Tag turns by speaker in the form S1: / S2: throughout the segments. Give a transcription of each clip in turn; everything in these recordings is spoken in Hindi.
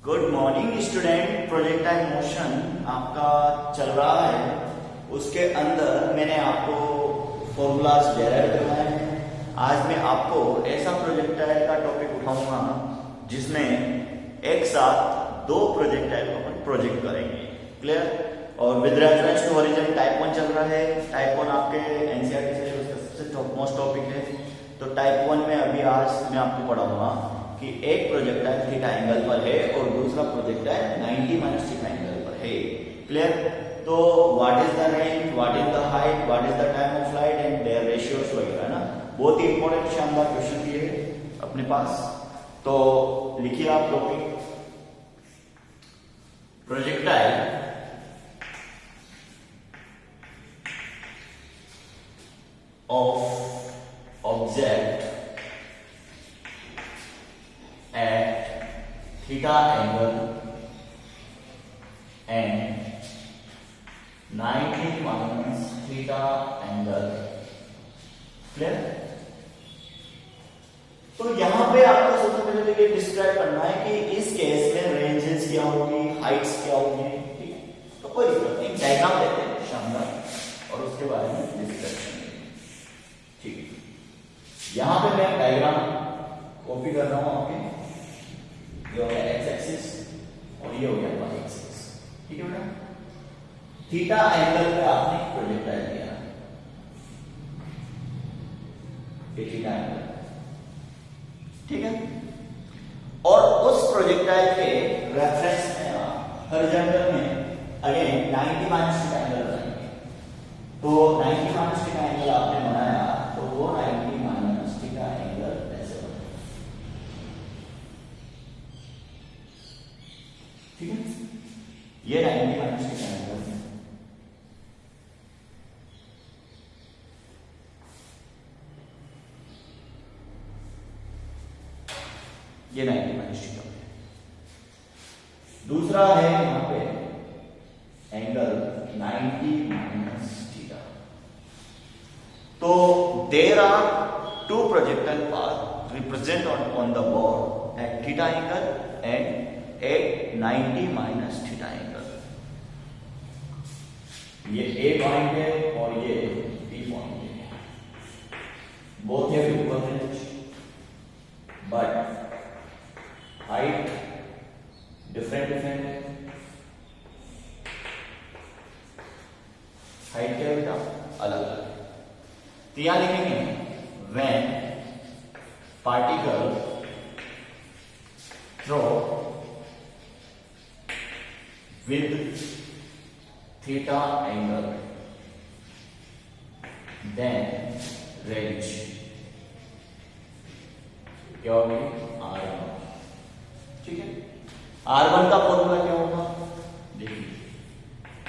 S1: Good morning student. Projectile motion आपका चल रहा है, उसके अंदर मैंने आपको फॉर्मूलाज डेराइव करवाए हैं। आज मैं आपको ऐसा प्रोजेक्टाइल का टॉपिक उठाऊंगा जिसमें एक साथ दो प्रोजेक्टाइल को अपन प्रोजेक्ट करेंगे। क्लियर? और with reference to horizon type 1 चल रहा है। टाइप 1 आपके एनसीईआरटी सिलेबस का सबसे टॉपमोस्ट टॉपिक है। तो टाइप 1 में अभी आज मैं आपको पढ़ाऊंगा कि एक प्रोजेक्टाइल थीटा एंगल पर है और दूसरा प्रोजेक्टाइल 90 माइनस थीटा एंगल पर है। क्लियर? तो what is the range, what is the height, what is the time of flight and their ratios वगैरह ना, बहुत ही इंपॉर्टेंट शानदार क्वेश्चन दिए हैं अपने पास। तो लिखिए आप topic projectile of object at theta angle and 90 minus theta angle। Clear? तो यहां पे आपको सबसे पहले तो ये डिस्क्राइब करना है कि इस केस में रेंजेस क्या होगी, हाइट्स क्या होगी। ठीक है, तो कोई दिक्कत नहीं, डायग्राम देते हैं शानदार और उसके बारे में डिस्कशन। ठीक है, यहां पे मैं डायग्राम कॉपी कर रहा हूं आपके। ये हो गया एक्स एक्सिस और ये हो गया वाई एक्सिस। ठीक है बेटा, थीटा एंगल पे आपने प्रोजेक्टाइल दिया, ये थीटा एंगल। ठीक है, और उस प्रोजेक्टाइल के रेफरेंस में हॉरिजॉन्टल में अगेन 90 माइनस थीटा एंगल बनाएंगे। तो 90 माइनस थीटा एंगल आपने बनाया तो वो 90 माइनस थीटा एंगल ऐसे बनेगा। ठीक है, ये 90 माइनस थीटा एंगल है। ये 90 माइनस थीटा है। दूसरा है यहां पे एंगल 90 माइनस थीटा। तो there are two projectile path represent on the board at theta angle and at 90 minus theta angle. ये ए पॉइंट है और ये बी पॉइंट है। Both have equal range but height different है। हाइट क्या है बेटा? अलग अलग। तो यहां लिखेंगे when particle throw with theta angle then range क्या होगी? R1। ठीक है, R1 का फॉर्मूला क्या होगा? देखिए,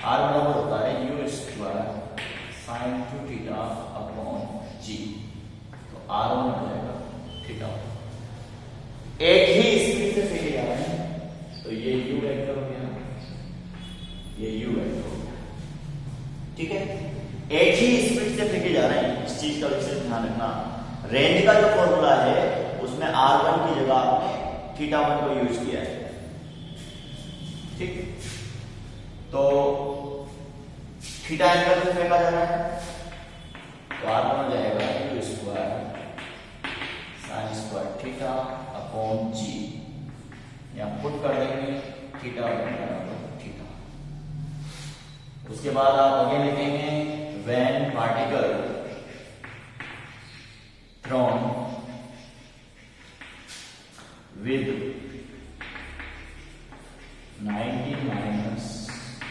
S1: R बराबर होता है U square sign 2 theta upon G। तो R1 हो जाएगा थीटा। एक ही स्पीड से फेंके जा रहे हैं तो ये U वेक्टर हो गया, ये U वेक्टर हो गया। ठीक है, एक ही स्पीड से फेंके जा रहे हैं, इस चीज का विशेष ध्यान रखना। रेंज का जो फॉर्मूला है उसमें R1 की जगह आपने θ1 को यूज किया है। ठीक, तो थीटा एंगल से फेंका जा रहा है तो R1 हो जाएगा U square sine square theta upon G। यहां पुट कर देंगे θ1 बराबर थीटा। उसके बाद आप आगे लिखेंगे when particle thrown with 90 minus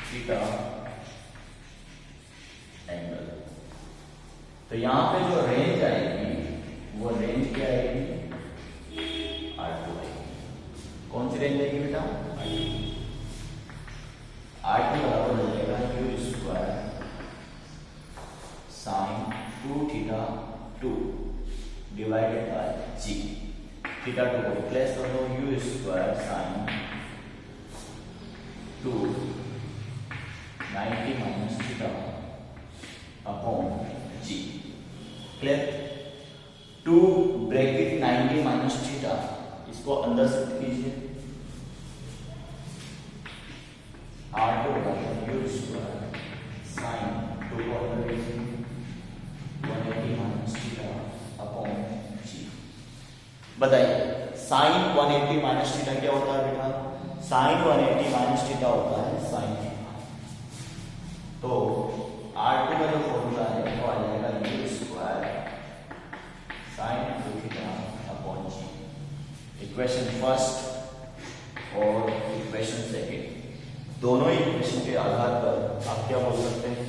S1: theta angle. तो यहां पे जो रेंज आएगी वो रेंज क्या आएगी? R2 आएगी। कौन सी रेंज आएगी बेटा? R2 बराबर हो जाएगा U square sign 2 theta 2 divided by G। Theta 2 को रिप्लेस कर दो, U square sign 2 90 minus theta upon G। Clear? 2 bracket 90 minus theta, इसको अंदर शिफ्ट कीजिए R2 बराबर U square sign 2 180 minus theta upon G। बताइए साइन 180 माइनस थीटा क्या होता है बेटा? साइन 180 माइनस थीटा होता है साइन थीटा। तो R2 का जो फॉर्मूला है वो आ जाएगा U square sign 2 theta upon G। Equation first और इक्वेशन सेकेंड दोनों ही इक्वेशन के आधार पर आप क्या बोल सकते हैं?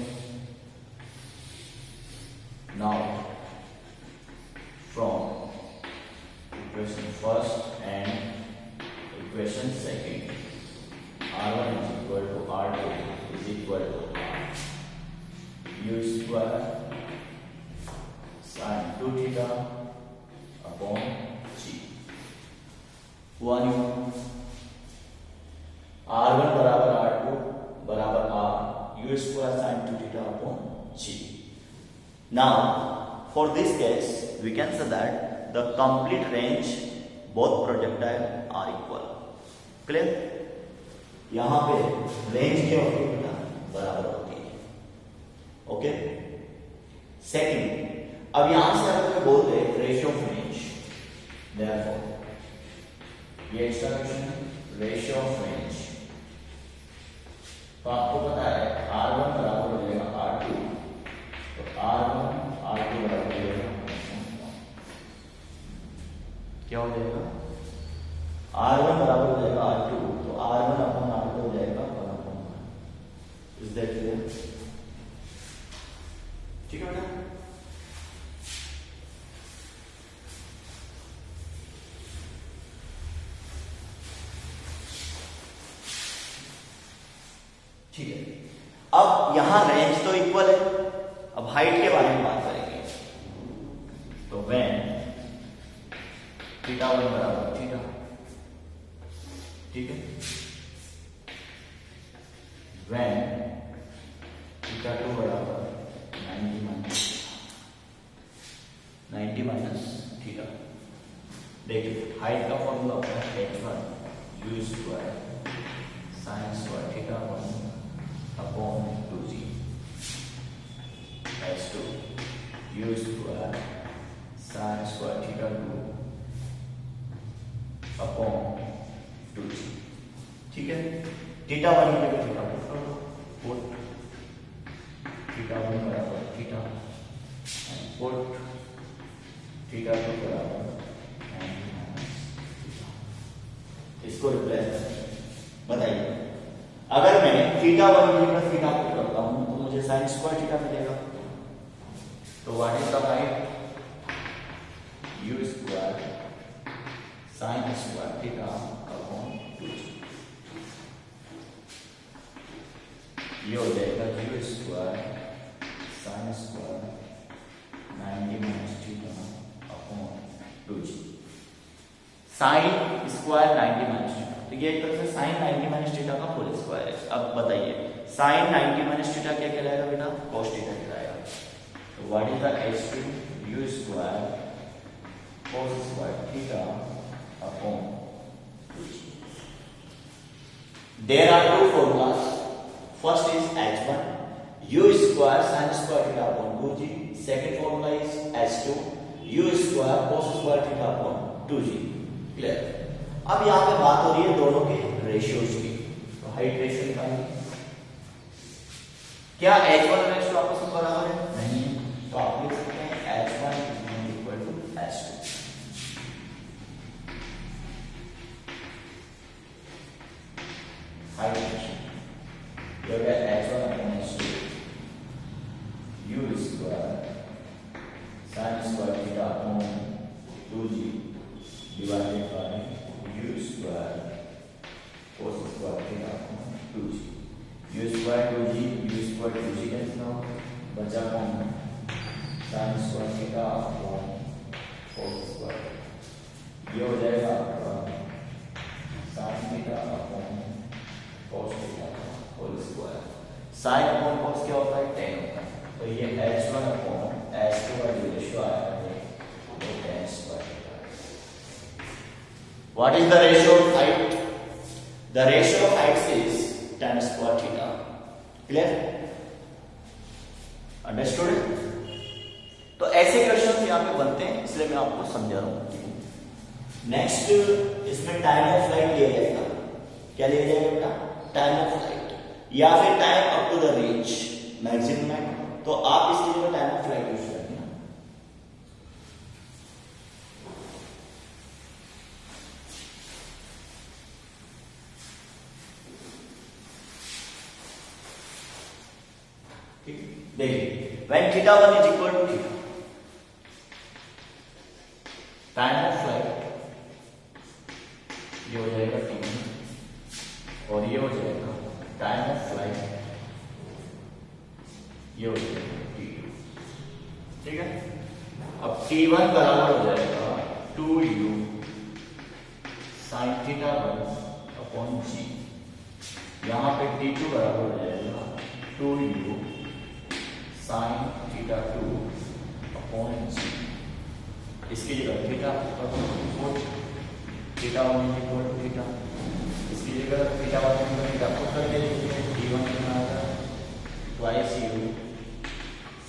S1: Now from equation first and equation second R1 is equal to R2 is equal to U square sin 2 theta upon G। हुआ नहीं? R1 बराबर R2 बराबर R U square sin 2 theta upon G। Now for this case we can say that the complete range both projectile are equal। Clear? यहां पे रेंज क्या होती है बेटा? बराबर होती है। ओके। सेकंड, अब यहां से अगर बोल दे रेशियो ऑफ रेंज, देयरफॉर ये एक्सप्रेशन रेशियो ऑफ रेंज, तो आपको पता है R1 बराबर हो जाएगा R2, तो R1 R2 बराबर हो जाएगा क्या हो जाएगा? R1 बराबर हो जाएगा R2, तो R1 अपॉन R2 हो जाएगा 1 अपॉन 1। Is that clear? ठीक है बेटा? ठीक है। अब यहां रेंज तो इक्वल है, अब हाइट के बारे में बात करेंगे। तो व्हेन थीटा 1 बराबर थीटा, ठीक है, व्हेन थीटा 2 बराबर 90 माइनस थीटा। देखिए हाइट का फॉर्मूला होता है h1 U square sine square theta 1 upon 2g, h2 U square sine square theta 2 upon 2g। ठीक है, थीटा 1 की जगह थीटा पुट, थीटा 1 बराबर थीटा पुट थीटा 2 बराबर, इसको रिप्लेस करें। बताइए अगर मैं थीटा 1 की जगह थीटा पुट करता हूं तो मुझे साइन स्क्वायर थीटा मिलेगा। तो what is the height? U square sine square theta upon 2g। ये हो जाएगा U square sine square 90 minus theta upon 2g। Sign square 90 minus theta, तो ये एक तरह से साइन 90 माइनस थीटा का होल स्क्वायर है। अब बताइए साइन 90 माइनस थीटा क्या कहलाएगा बेटा? cos थीटा कहलाएगा। तो what is the h2 U square cos square theta upon 2g। There are two formulas, first is h1 U square sin square theta upon 2g, second formula is h2 U square cos square theta upon 2g। Clear? अब यहां पे बात हो रही है दोनों के रेशियोज की, तो हाइट रेशियो निकालिए। क्या h1 और h2 आपस में बराबर है? नहीं, तो आप लिख सकते हैं h1 equal to h2। Height ratio ये हो गया h1 upon h2 U square sin square theta upon 2g divided by U square cos square theta upon 2g। U square 2g U square 2g cancel हो, बचा कौन? sin square theta upon cos square. ये हो जाएगा आपका sin theta upon cos theta whole square. sin upon cos क्या होता है? tan होता है। तो ये h1 अपॉन h2 का जो रेशियो आया है वो tan square. What is the ratio of height? The ratio of height is tan square theta. Clear? Understood? तो ऐसे क्वेश्चन यहाँ पे बनते हैं, इसलिए मैं आपको समझा रहा हूँ। नेक्स्ट इसमें टाइम ऑफ फ्लाइट लिया जाएगा। क्या लिया जाएगा बेटा? टाइम ऑफ फ्लाइट या फिर time up to the range maximum. तो आप इसके लिए टाइम ऑफ फ्लाइट यूज करेंगे ना। देखिए when theta 1 is equal to theta, time of flight ये हो जाएगा t1 और ये हो जाएगा टाइम ऑफ फ्लाइट ये हो जाएगा t2। ठीक है? अब t1 बराबर हो जाएगा 2u sin theta 1 upon g। यहां पे t2 बराबर हो जाएगा 2u sin theta 2 upon g। इसकी जगह theta theta 1 equal to theta, इसकी जगह theta 1 equal to theta put करके लिखते हैं। t1 कितना आता है? Twice u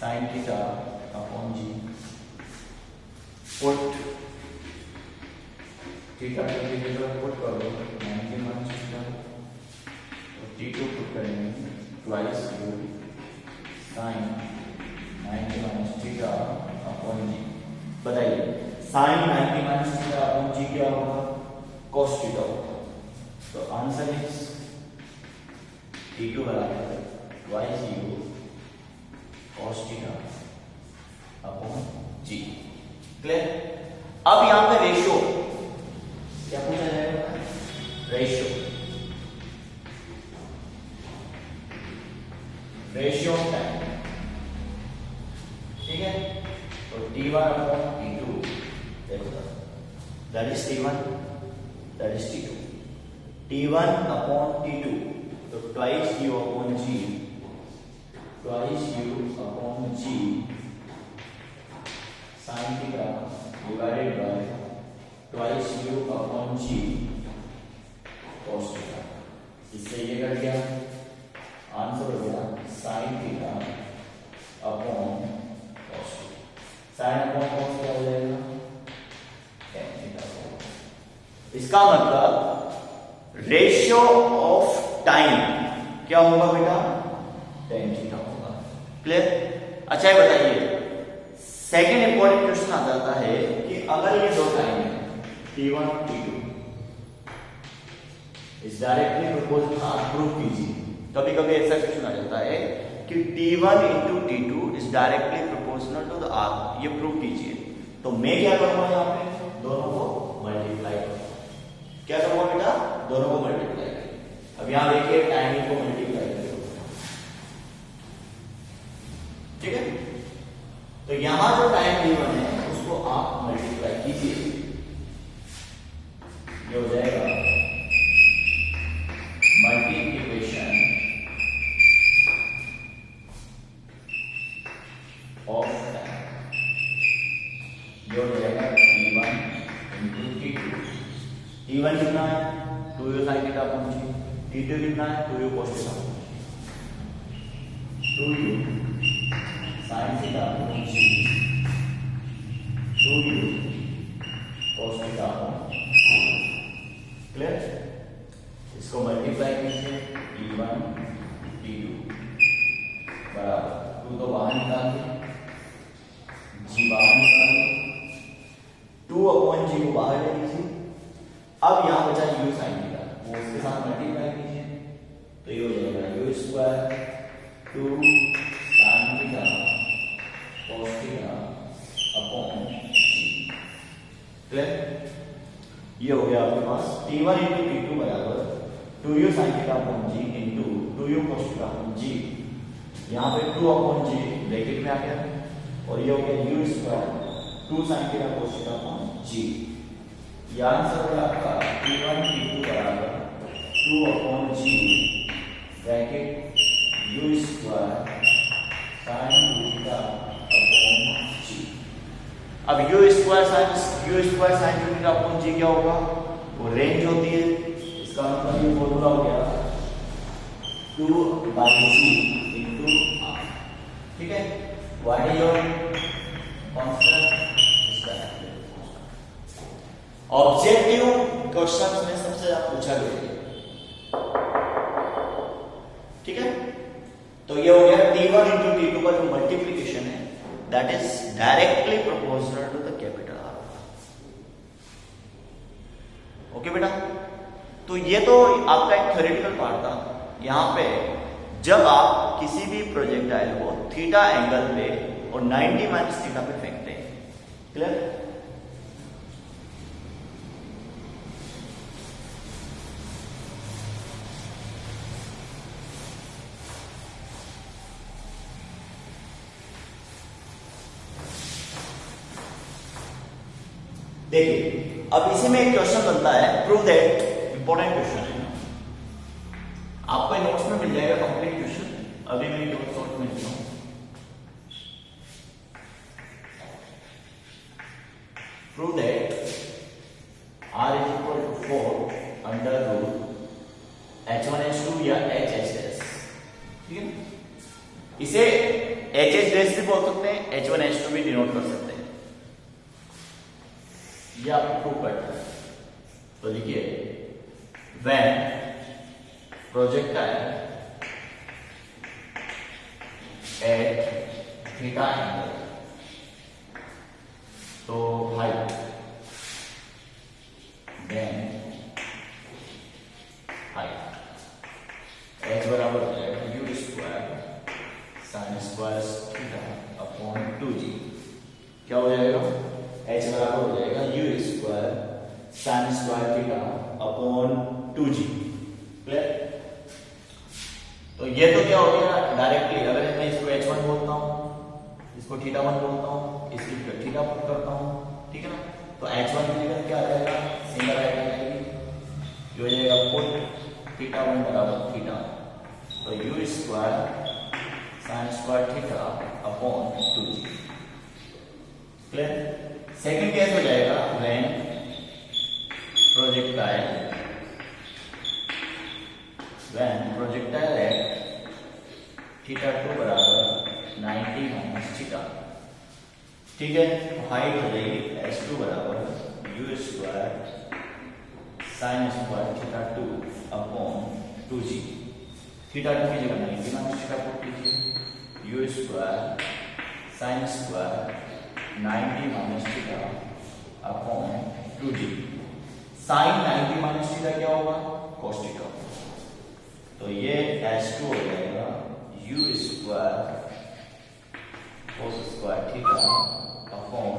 S1: sin theta upon g। Put theta की जगह पुट करो 90 माइनस थीटा, और t2 पुट करेंगे twice u sin 90 minus theta upon g। बताइए sin 90 minus theta upon g क्या होगा? cos थीटा होगा। तो आंसर इज t2 बराबर twice u cos theta upon g। Clear? अब यहां पे रेशियो क्या पूछा जाएगा? Ratio of time. ठीक है? तो t1 अपॉन t2 देखो, that is t1, that is t2। t1 upon t2 तो twice u upon g, twice u upon g sin theta divided by twice u upon g cos theta. इससे ये कट गया, आंसर हो गया sin theta upon cos theta. sin upon cos क्या हो जाएगा? tan theta. इसका मतलब रेशियो ऑफ टाइम क्या होगा बेटा? tan थीटा होगा। क्लियर? अच्छा ये बताइए, सेकेंड इंपॉर्टेंट क्वेश्चन आ जाता है कि अगर ये दो टाइम है t1 t2 इस डायरेक्टली प्रोपोर्शनल, आप प्रूव कीजिए। कभी कभी ऐसा क्वेश्चन आ जाता है कि t1 into t2 is directly proportional to the arc, ये प्रूव कीजिए। तो मैं क्या करूंगा? यहाँ पे दोनों को मल्टीप्लाई करूंगा। क्या करूंगा बेटा? दोनों को मल्टीप्लाई करेंगे। अब यहां देखिए टाइमिंग को मल्टीप्लाई करेंगे। ठीक है? तो यहां जो टाइम t1 है उसको आप मल्टीप्लाई कीजिए, ये हो जाएगा मल्टीप्लिकेशन ऑफ टाइम, ये हो जाएगा t1 इंटू t2। t1 कितना है? 2u sin theta upon g। t2 कितना है? 2u cos theta upon g। 2u sin theta upon g, 2u cos theta upon g। Clear? इसको मल्टीप्लाई कीजिए, t1 t2 बराबर 2 तो बाहर निकालिए, g बाहर निकालिए, 2 अपॉन g को बाहर ले लीजिए। अब यहां बचा u sin थीटा, वो उसके साथ मल्टीप्लाई कीजिए, तो ये हो जाएगा u square 2 sin theta cos theta upon g। Clear? ये हो गया आपके पास t1 इंटू t2 बराबर 2u sin theta upon g into 2u cos theta upon g। यहाँ पे 2 अपॉन g ब्रैकेट में आ गया, और ये हो गया u square 2 sin theta cos theta upon g। ये आंसर होगा आपका t1 t2 बराबर 2 upon g bracket u square sin theta upon g। अब u square sin theta upon g क्या होगा? वो रेंज होती है। इसका मतलब ये फॉर्मूला हो गया 2 by g into r. ठीक है, what is your constant? Objective questions में सबसे ज्यादा पूछा गया है, ठीक है। तो ये हो गया t1 into t2 का जो मल्टीप्लीकेशन है that is directly proportional to the capital R। Okay बेटा, तो ये तो आपका एक थ्योरेटिकल पार्ट था। यहां पे जब आप किसी भी प्रोजेक्टाइल को थीटा एंगल पे और 90 माइनस थीटा पे फेंकते हैं, क्लियर? देखिए, अब इसी में एक क्वेश्चन बनता है, प्रूव दैट, इंपॉर्टेंट क्वेश्चन है, आपको नोट्स में मिल जाएगा कंप्लीट क्वेश्चन। अभी मैं नोट्स शॉर्ट में लिखता हूं। Prove that r is equal to 4 under root h1h2 या hh', ठीक है। इसे hh' भी बोल सकते हैं, h1h2 भी डिनोट कर सकते हैं, ये आपको प्रूव करना है। तो लिखिए, when projectile eight theta angle, तो हाइट देन हाइट h बराबर हो जाएगा u square sine square theta upon 2g। क्या हो जाएगा? h बराबर हो जाएगा u square sine square theta upon 2g, clear? तो ये तो क्या हो गया डायरेक्टली, अगर मैं इसको h1 बोलता हूँ, इसको θ1 बोलता हूँ, इसकी थीटा पुट करता हूँ, ठीक है ना? तो h1 की जगह क्या आ जाएगा? सिंगल राइट आएगी, ये हो जाएगा पुट θ1 बराबर थीटा, तो u square sine square theta upon 2g, clear? Second case हो जाएगा व्हेन प्रोजेक्टाइल एट θ2 बराबर 90 माइनस थीटा, ठीक है। हाइट हो जाएगी h2 बराबर u square sine square θ2 upon 2g। θ2 की जगह 90 माइनस थीटा पुट कीजिए, u square sine square 90 minus theta upon 2g। Sine 90 minus theta क्या होगा? cos theta. तो ये h2 हो जाएगा u square cos square theta upon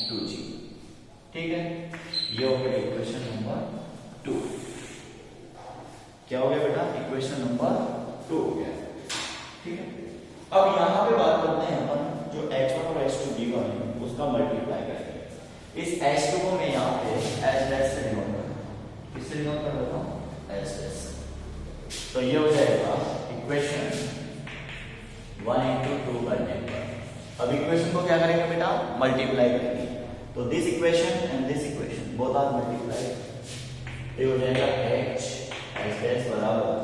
S1: 2g, ठीक है। ये हो गया इक्वेशन नंबर 2। क्या हो गया बेटा? इक्वेशन नंबर 2 हो गया, ठीक है। अब यहां पे बात करते हैं अपन जो h1 और h2 दी गई है उसका मल्टीप्लाई करेंगे। इस h2 को मैं यहाँ पे h' से डिनोट कर रहा हूँ, किससे डिनोट कर देता हूँ? h'। तो ये हो जाएगा इक्वेशन 1 into 2 करने पर। अब इक्वेशन को क्या करेंगे बेटा? मल्टीप्लाई करेंगे। तो this equation and this equation both are multiply, ये हो जाएगा h' बराबर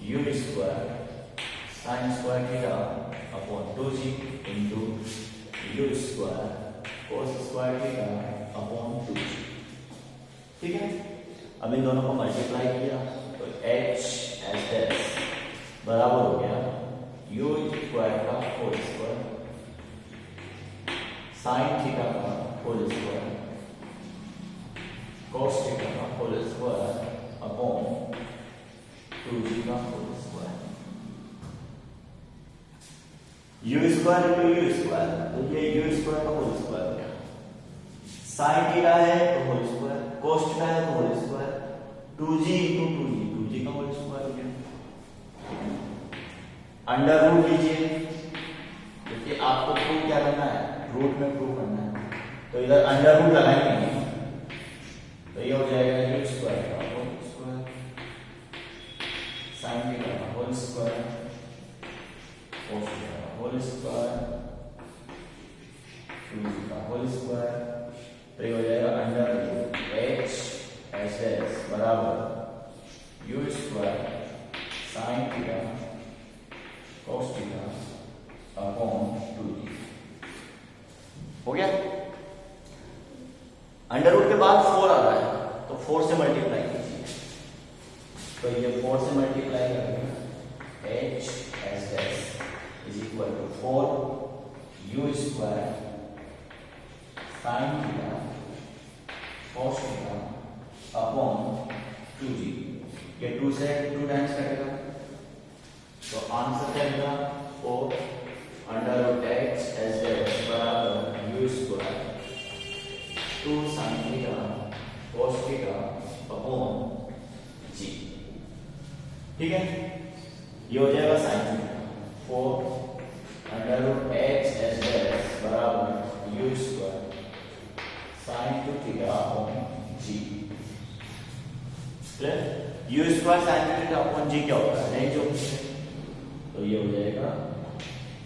S1: u square sine square theta upon 2g into u square cos square theta upon 2g, ठीक है। अब इन दोनों को मल्टीप्लाई किया तो h' बराबर हो गया u स्क्वायर का होल स्क्वायर साइन थीटा का होल स्क्वायर cos थीटा का होल स्क्वायर अपॉन 2g का whole square. u square into u square, तो ये u स्क्वायर का होल स्क्वायर हो गया, साइन थीटा है तो होल स्क्वायर, cos थीटा है तो whole square, 2g into 2g का होल स्क्वायर हो गया। अंडर रूट लीजिए, क्योंकि आपको प्रूव क्या करना है? रूट में प्रूव करना है, तो इधर अंडर रूट लगाएंगे तो ये हो जाएगा u स्क्वायर का होल स्क्वायर साइन थीटा का होल स्क्वायर cos थीटा का होल स्क्वायर 2g का होल स्क्वायर, तो ये हो जाएगा अंडर रूट h' बराबर u square sine theta cos theta upon 2g हो गया। अंडर रूट के बाद 4 आ रहा है तो 4 से मल्टीप्लाई कीजिए, तो ये 4 से मल्टीप्लाई करेंगे h s dash is equal to 4 u square sine theta cos theta upon 2g, ये 2 से 2 टाइम्स कटेगा तो आंसर क्या मिला 4 under root h s dash बराबर u square 2 sin theta cos theta upon g। ठीक है, ये हो जाएगा sin थीटा 4 under root h s dash बराबर u square sin 2 theta upon g। Clear, u square sin 2 theta upon g क्या होता है, नहीं जो, तो ये हो जाएगा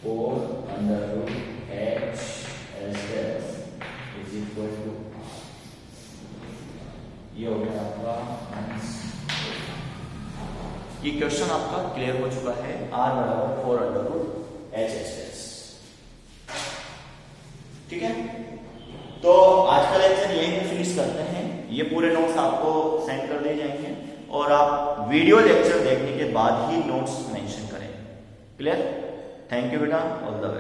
S1: 4 under root h s dash is equal to, ये हो गया आपका आंसर। ये क्वेश्चन आपका क्लियर हो चुका है, r बराबर 4 under root h s dash। ठीक है, तो आज का लेक्चर यहीं पे फिनिश करते हैं। ये पूरे नोट्स आपको सेंड कर दिए जाएंगे और आप वीडियो लेक्चर देखने के बाद ही नोट्स मेंशन करें। क्लियर, थैंक यू बेटा, ऑल द बेस्ट।